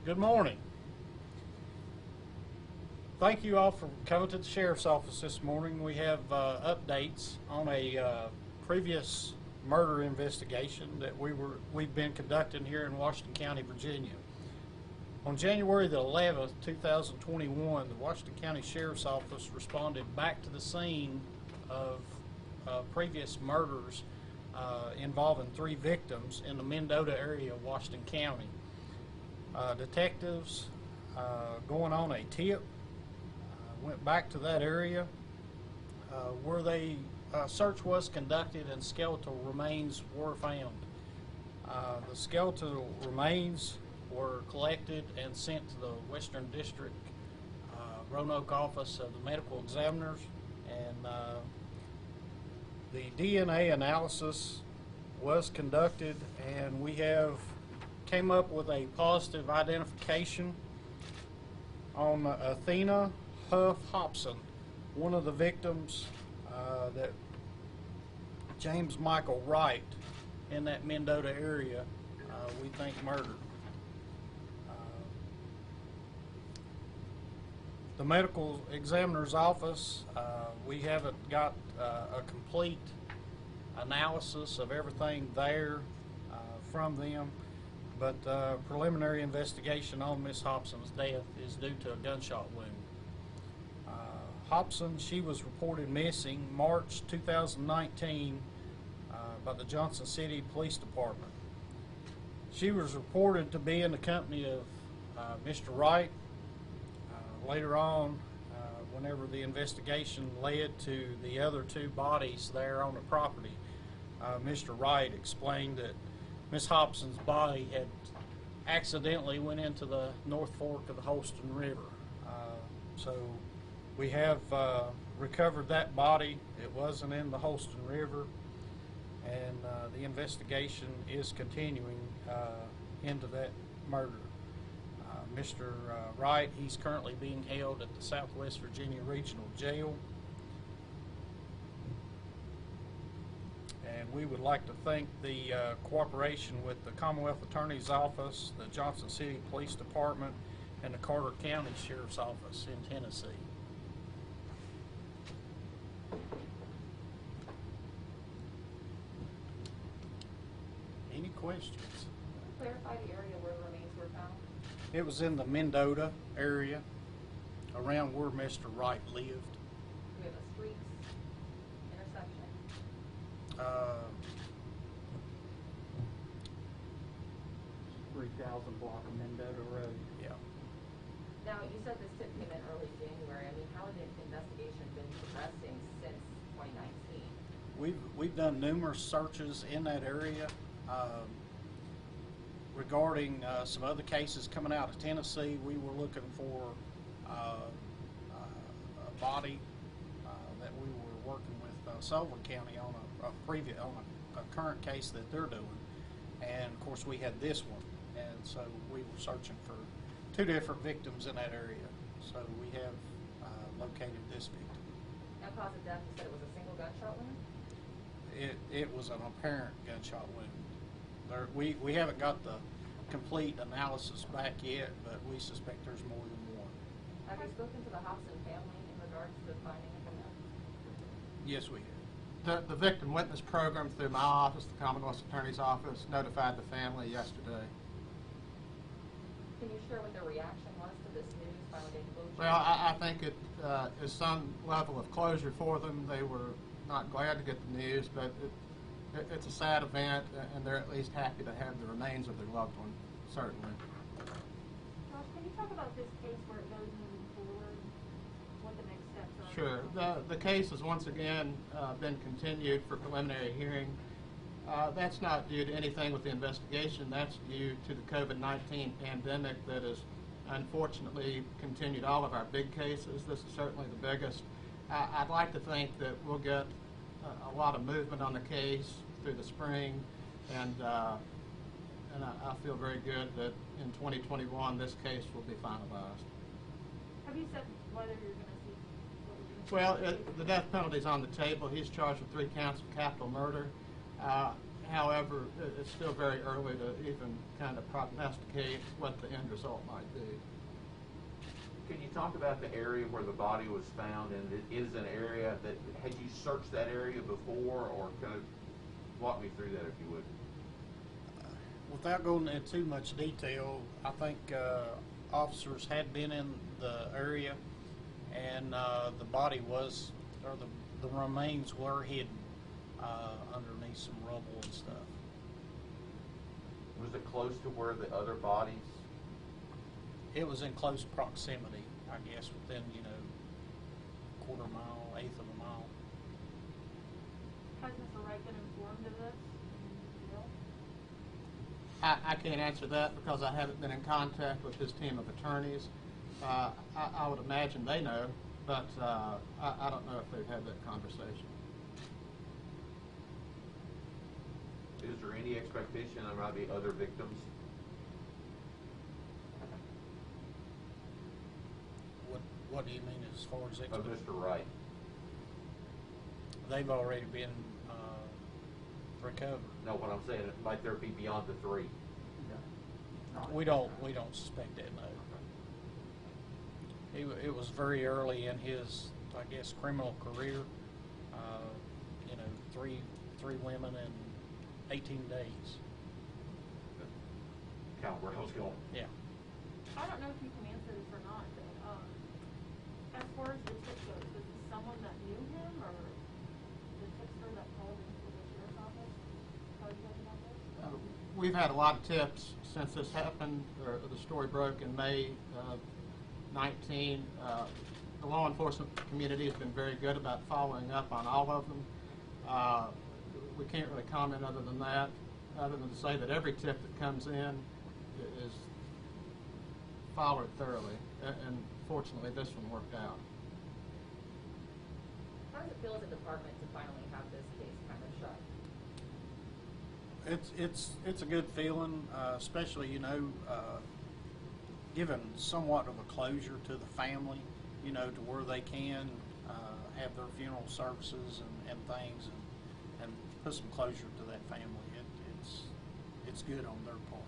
Good morning. Thank you all for coming to the Sheriff's Office this morning. We have updates on a previous murder investigation that we've been conducting here in Washington County, Virginia. On January the 11th, 2021, the Washington County Sheriff's Office responded back to the scene of previous murders involving 3 victims in the Mendota area of Washington County. Detectives going on a tip went back to that area where the search was conducted and skeletal remains were found. The skeletal remains were collected and sent to the Western District Roanoke Office of the Medical Examiners, and the DNA analysis was conducted, and we came up with a positive identification on Athena Huff Hobson, one of the victims that James Michael Wright in that Mendota area we think murdered. The medical examiner's office, we haven't got a complete analysis of everything there from them, but preliminary investigation on Miss Hobson's death is due to a gunshot wound. Hobson, she was reported missing March 2019 by the Johnson City Police Department. She was reported to be in the company of Mr. Wright. Later on, whenever the investigation led to the other 2 bodies there on the property, Mr. Wright explained that Miss Hobson's body had accidentally went into the North Fork of the Holston River. So we have recovered that body. It wasn't in the Holston River, and the investigation is continuing into that murder. Mr. Wright, he's currently being held at the Southwest Virginia Regional Jail. And we would like to thank the cooperation with the Commonwealth Attorney's Office, the Johnson City Police Department, and the Carter County Sheriff's Office in Tennessee. Any questions? Clarify the area where the remains were found. It was in the Mendota area, around where Mr. Wright lived. Do we have a street intersection? 3000 block of Mendota Road. Yeah. Now, you said this tip came in early January. I mean, how has the investigation been progressing since 2019? We've done numerous searches in that area regarding some other cases coming out of Tennessee. We were looking for a body that we were working with Sullivan County on a current case that they're doing, and of course we had this one, and so we were searching for 2 different victims in that area. So we have located this victim. Now, cause of death, you said it was a single gunshot wound? It was an apparent gunshot wound. We haven't got the complete analysis back yet, but we suspect there's more than one. Have you spoken to the Hobson family in regards to finding them? Yes, we have. The victim witness program through my office, the Commonwealth Attorney's Office, notified the family yesterday. Can you share what their reaction was to this news finally getting closure? Well, I think it is some level of closure for them. They were not glad to get the news, but it's a sad event, and they're at least happy to have the remains of their loved one, certainly. Josh, can you talk about this case where it goes moving forward, what the next steps are? Sure. The case has once again been continued for preliminary hearing. That's not due to anything with the investigation. That's due to the COVID-19 pandemic that has unfortunately continued all of our big cases. This is certainly the biggest. I'd like to think that we'll get a lot of movement on the case through the spring, and I feel very good that in 2021 this case will be finalized. Have you said whether you're going to see what you're Well, the death penalty is on the table. He's charged with 3 counts of capital murder. However, it's still very early to even kind of prognosticate what the end result might be. Can you talk about the area where the body was found, and it is an area that, had you searched that area before, or kind of walk me through that if you would? Without going into too much detail, I think officers had been in the area, and the body was, or the remains were hidden underneath some rubble and stuff. Was it close to where the other bodies? It was in close proximity, I guess, within, quarter mile, eighth of a mile. Has Mr. Wright been informed of this? No? I can't answer that because I haven't been in contact with his team of attorneys. I would imagine they know, but I don't know if they've had that conversation. Is there any expectation there might be other victims? What do you mean as far as Of Mr. Wright? They've already been recovered. No, what I'm saying, might there be beyond the three? We don't suspect that, no. It was very early in his, I guess, criminal career. Three women in 18 days. Kind of where I was going. Yeah. I don't know if you can answer this or not, but as far as the tip goes, was it someone that knew him, or the tipster that called into the sheriff's office? Tell you guys about this? We've had a lot of tips since this happened, or the story broke in May of 19. The law enforcement community has been very good about following up on all of them. We can't really comment other than that, other than to say that every tip that comes in is followed thoroughly, and fortunately this one worked out. How does it feel as a department to finally have this case kind of shut? It's a good feeling, especially giving somewhat of a closure to the family, to where they can have their funeral services and things, and put some closure to that family. It's good on their part.